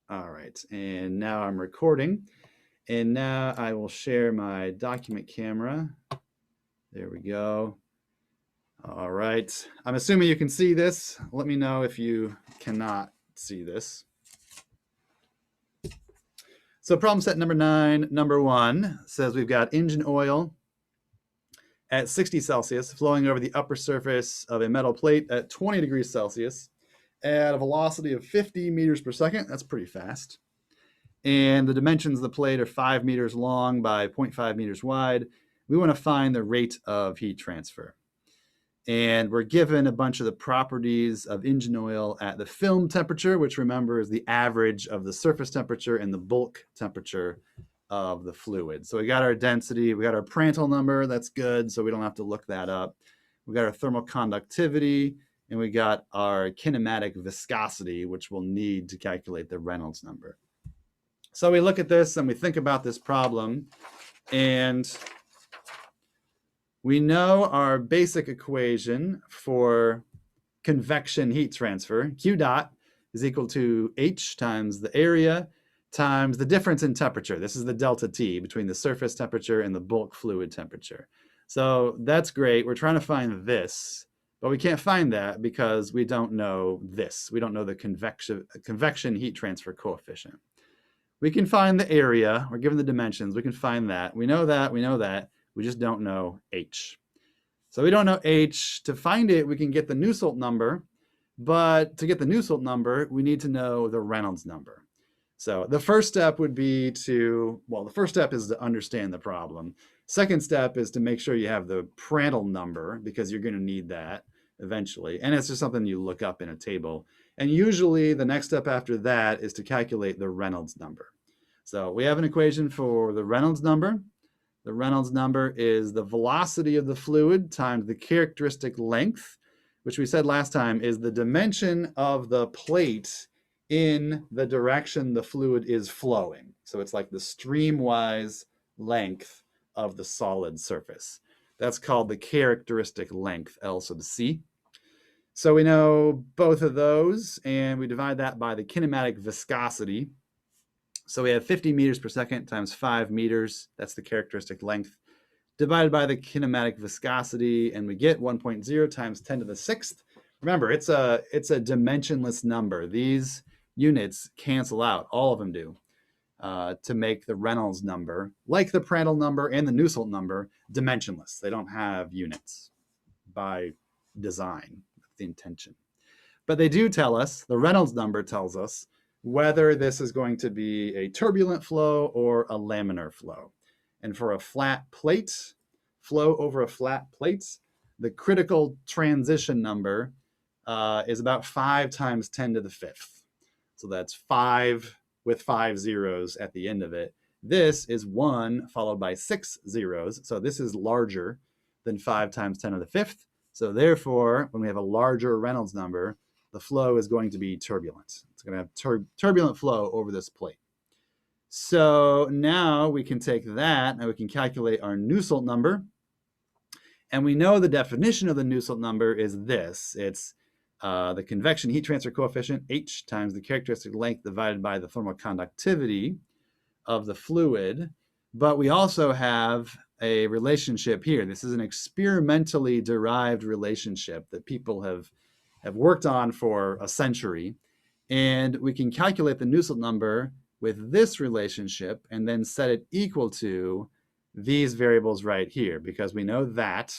All right, and now I'm recording. And now I will share my document camera. There we go. All right. I'm assuming you can see this. Let me know if you cannot see this. So problem set number 9, number 1 says we've got engine oil at 60 Celsius flowing over the upper surface of a metal plate at 20 degrees Celsius at a velocity of 50 meters per second. That's pretty fast. And the dimensions of the plate are 5 meters long by 0.5 meters wide. We want to find the rate of heat transfer. And we're given a bunch of the properties of engine oil at the film temperature, which remember is the average of the surface temperature and the bulk temperature of the fluid. So we got our density, we got our Prandtl number, that's good, so we don't have to look that up. We got our thermal conductivity, and we got our kinematic viscosity, which we'll need to calculate the Reynolds number. So we look at this and we think about this problem, and we know our basic equation for convection heat transfer, Q dot, is equal to H times the area times the difference in temperature. This is the delta T between the surface temperature and the bulk fluid temperature. So that's great. We're trying to find this, but we can't find that because we don't know this. We don't know the convection heat transfer coefficient. We can find the area. We're given the dimensions. We can find that. We know that. We know that. We just don't know H. So we don't know H. To find it, we can get the Nusselt number. But to get the Nusselt number, we need to know the Reynolds number. So the first step would be to, well, the first step is to understand the problem. Second step is to make sure you have the Prandtl number, because you're going to need that eventually. And it's just something you look up in a table. And usually the next step after that is to calculate the Reynolds number. So we have an equation for the Reynolds number. The Reynolds number is the velocity of the fluid times the characteristic length, which we said last time is the dimension of the plate in the direction the fluid is flowing. So it's like the streamwise length of the solid surface. That's called the characteristic length, L sub c. So we know both of those, and we divide that by the kinematic viscosity. So we have 50 meters per second times 5 meters. That's the characteristic length, divided by the kinematic viscosity, and we get 1.0 times 10 to the 6th. Remember, it's a dimensionless number. These units cancel out, all of them do, to make the Reynolds number, like the Prandtl number and the Nusselt number, dimensionless. They don't have units by design, the intention. But they do tell us, the Reynolds number tells us whether this is going to be a turbulent flow or a laminar flow. And for a flat plate, flow over a flat plate, the critical transition number is about 5 times 10 to the 5th. So that's 5 with 5 zeros at the end of it. This is 1 followed by 6 zeros. So this is larger than 5 times 10 to the 5th. So therefore, when we have a larger Reynolds number, the flow is going to be turbulent. It's going to have turbulent flow over this plate. So now we can take that and we can calculate our Nusselt number. And we know the definition of the Nusselt number is this. It's the convection heat transfer coefficient, H, times the characteristic length divided by the thermal conductivity of the fluid. But we also have a relationship here. This is an experimentally derived relationship that people have worked on for a century. And we can calculate the Nusselt number with this relationship and then set it equal to these variables right here, because we know that,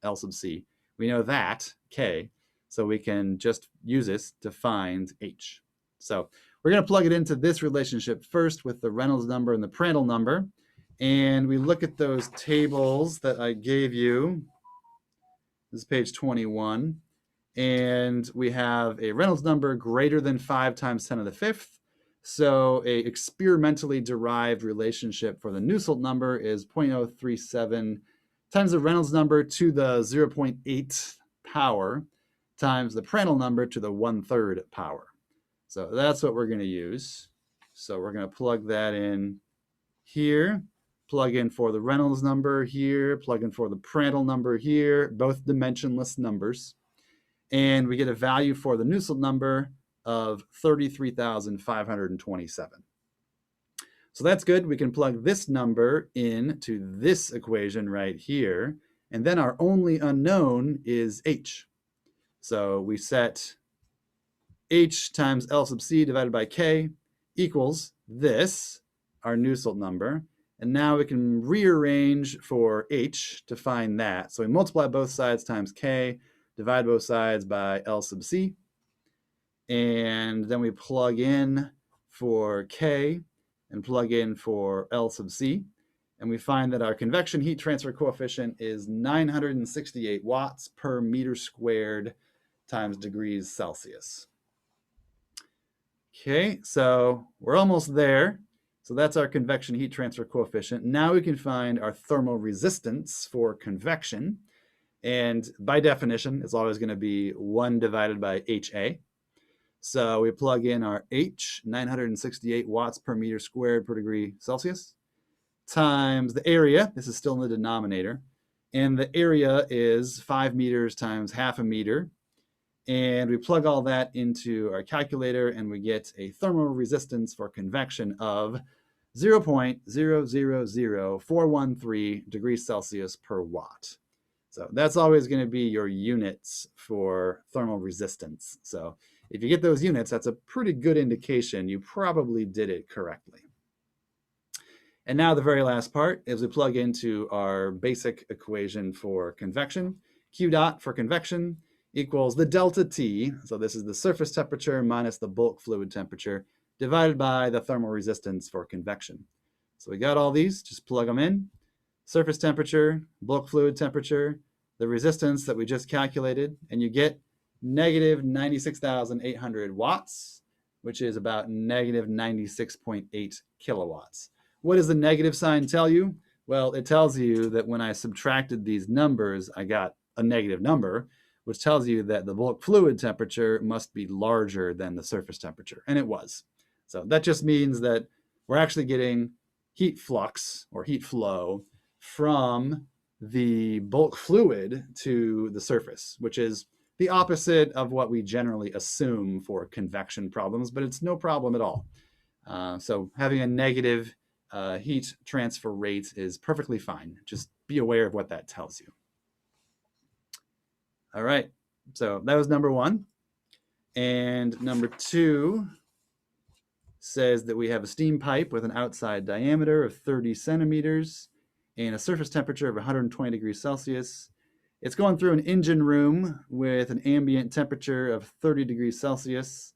L sub c, we know that, K, so we can just use this to find H. So we're going to plug it into this relationship first with the Reynolds number and the Prandtl number. And we look at those tables that I gave you. This is page 21. And we have a Reynolds number greater than 5 times 10 to the 5th. So a experimentally derived relationship for the Nusselt number is 0.037 times the Reynolds number to the 0.8 power times the Prandtl number to the 1/3 power. So that's what we're going to use. So we're going to plug that in here, plug in for the Reynolds number here, plug in for the Prandtl number here, both dimensionless numbers. And we get a value for the Nusselt number of 33,527. So that's good. We can plug this number into this equation right here. And then our only unknown is h. So we set h times L sub c divided by k equals this, our Nusselt number. And now we can rearrange for h to find that. So we multiply both sides times k, divide both sides by L sub c. And then we plug in for k and plug in for L sub c. And we find that our convection heat transfer coefficient is 968 watts per meter squared times degrees Celsius. Okay, so we're almost there. So that's our convection heat transfer coefficient. Now we can find our thermal resistance for convection. And by definition, it's always going to be 1 divided by HA. So we plug in our H, 968 watts per meter squared per degree Celsius, times the area. This is still in the denominator. And the area is 5 meters times half a meter. And we plug all that into our calculator, and we get a thermal resistance for convection of 0.000413 degrees Celsius per watt. So that's always going to be your units for thermal resistance. So if you get those units, that's a pretty good indication you probably did it correctly. And now the very last part is we plug into our basic equation for convection. Q dot for convection equals the delta T, so this is the surface temperature minus the bulk fluid temperature, divided by the thermal resistance for convection. So we got all these, just plug them in. Surface temperature, bulk fluid temperature, the resistance that we just calculated, and you get negative 96,800 watts, which is about negative 96.8 kilowatts. What does the negative sign tell you? Well, it tells you that when I subtracted these numbers, I got a negative number, which tells you that the bulk fluid temperature must be larger than the surface temperature, and it was. So that just means that we're actually getting heat flux or heat flow from the bulk fluid to the surface, which is the opposite of what we generally assume for convection problems, but it's no problem at all. So having a negative heat transfer rate is perfectly fine. Just be aware of what that tells you. All right, so that was number one. And number two says that we have a steam pipe with an outside diameter of 30 centimeters and a surface temperature of 120 degrees Celsius. It's going through an engine room with an ambient temperature of 30 degrees Celsius.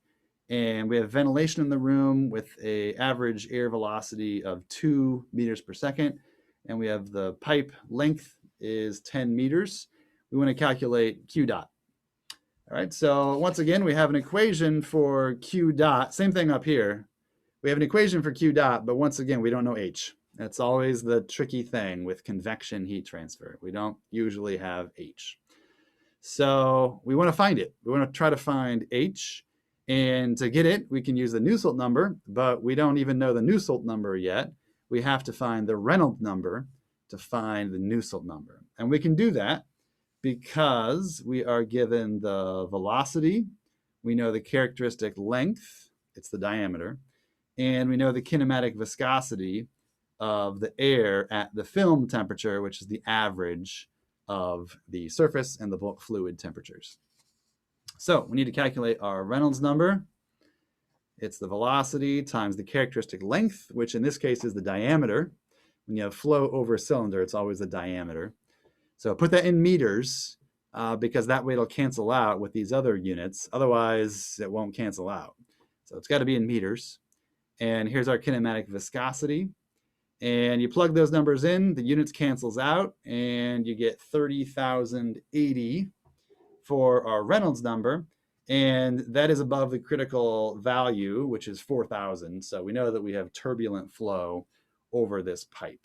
And we have ventilation in the room with an average air velocity of 2 meters per second. And we have the pipe length is 10 meters. We want to calculate Q dot. All right, so once again, we have an equation for Q dot. Same thing up here. We have an equation for Q dot, but once again, we don't know H. That's always the tricky thing with convection heat transfer. We don't usually have H. So we want to find it. We want to try to find H. And to get it, we can use the Nusselt number, but we don't even know the Nusselt number yet. We have to find the Reynolds number to find the Nusselt number. And we can do that because we are given the velocity, we know the characteristic length, it's the diameter, and we know the kinematic viscosity of the air at the film temperature, which is the average of the surface and the bulk fluid temperatures. So we need to calculate our Reynolds number. It's the velocity times the characteristic length, which in this case is the diameter. When you have flow over a cylinder, it's always the diameter. So put that in meters because that way it'll cancel out with these other units. Otherwise, it won't cancel out. So it's got to be in meters. And here's our kinematic viscosity. And you plug those numbers in, the units cancels out, and you get 30,080 for our Reynolds number. And that is above the critical value, which is 4,000. So we know that we have turbulent flow over this pipe.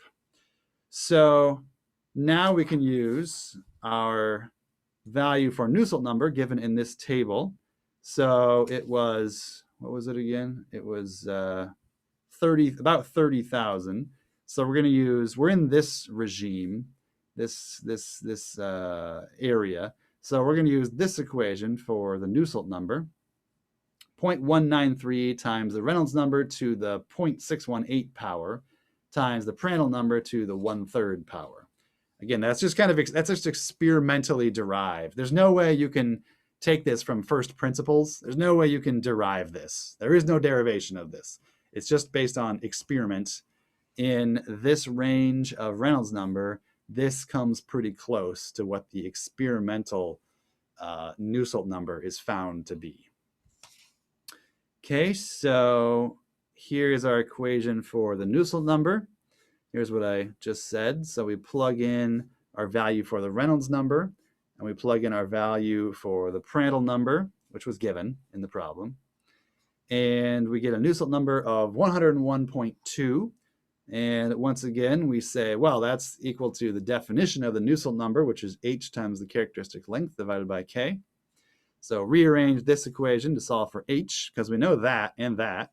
So now we can use our value for Nusselt number given in this table. So it was, what was it again? It was about 30,000. So we're going to use, we're in this regime, this area. So we're going to use this equation for the Nusselt number. 0.193 times the Reynolds number to the 0.618 power times the Prandtl number to the 1/3 power. Again, that's just that's just experimentally derived. There's no way you can take this from first principles. There's no way you can derive this. There is no derivation of this. It's just based on experiment. In this range of Reynolds number, this comes pretty close to what the experimental Nusselt number is found to be. Okay, so here's our equation for the Nusselt number. Here's what I just said. So we plug in our value for the Reynolds number, and we plug in our value for the Prandtl number, which was given in the problem. And we get a Nusselt number of 101.2. And once again, we say, well, that's equal to the definition of the Nusselt number, which is h times the characteristic length divided by k. So rearrange this equation to solve for h, because we know that and that.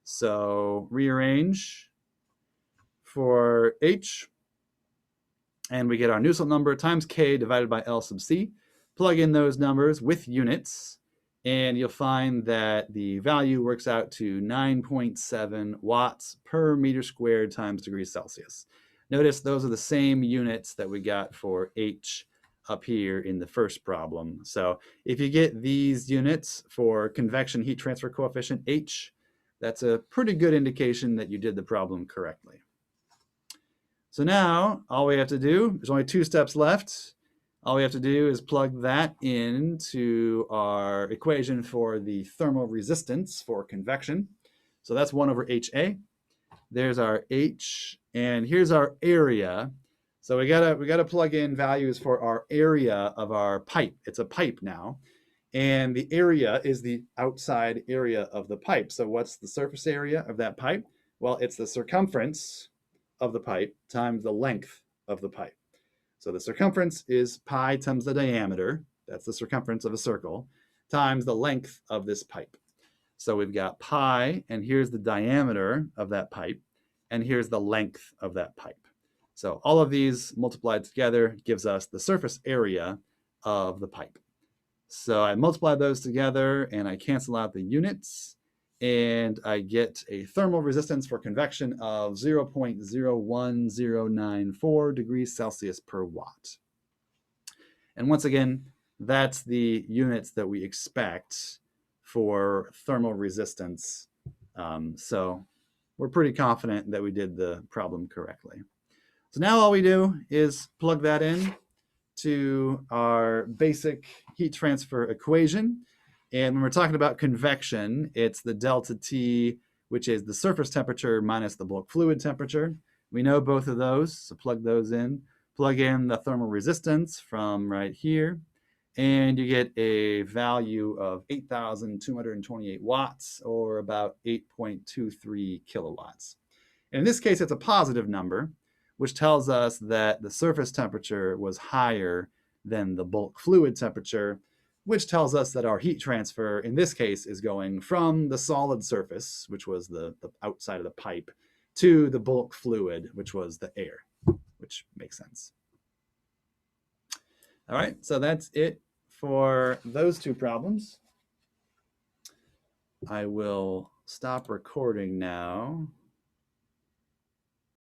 So rearrange for h, and we get our Nusselt number times k divided by L sub c. Plug in those numbers with units, and you'll find that the value works out to 9.7 watts per meter squared times degrees Celsius. Notice those are the same units that we got for h up here in the first problem. So if you get these units for convection heat transfer coefficient h, that's a pretty good indication that you did the problem correctly. So now all we have to do, there's only 2 steps left. All we have to do is plug that into our equation for the thermal resistance for convection. So that's 1 over HA. There's our H, and here's our area. So we gotta plug in values for our area of our pipe. It's a pipe now, and the area is the outside area of the pipe. So what's the surface area of that pipe? Well, it's the circumference of the pipe times the length of the pipe. So the circumference is pi times the diameter, that's the circumference of a circle, times the length of this pipe. So we've got pi, and here's the diameter of that pipe, and here's the length of that pipe. So all of these multiplied together gives us the surface area of the pipe. So I multiply those together, and I cancel out the units, and I get a thermal resistance for convection of 0.01094 degrees Celsius per watt. And once again, that's the units that we expect for thermal resistance. So we're pretty confident that we did the problem correctly. So now all we do is plug that in to our basic heat transfer equation. And when we're talking about convection, it's the delta T, which is the surface temperature minus the bulk fluid temperature. We know both of those, so plug those in. Plug in the thermal resistance from right here, and you get a value of 8,228 watts, or about 8.23 kilowatts. And in this case, it's a positive number, which tells us that the surface temperature was higher than the bulk fluid temperature, which tells us that our heat transfer in this case is going from the solid surface, which was the outside of the pipe, to the bulk fluid, which was the air, which makes sense. All right, so that's it for those 2 problems. I will stop recording now.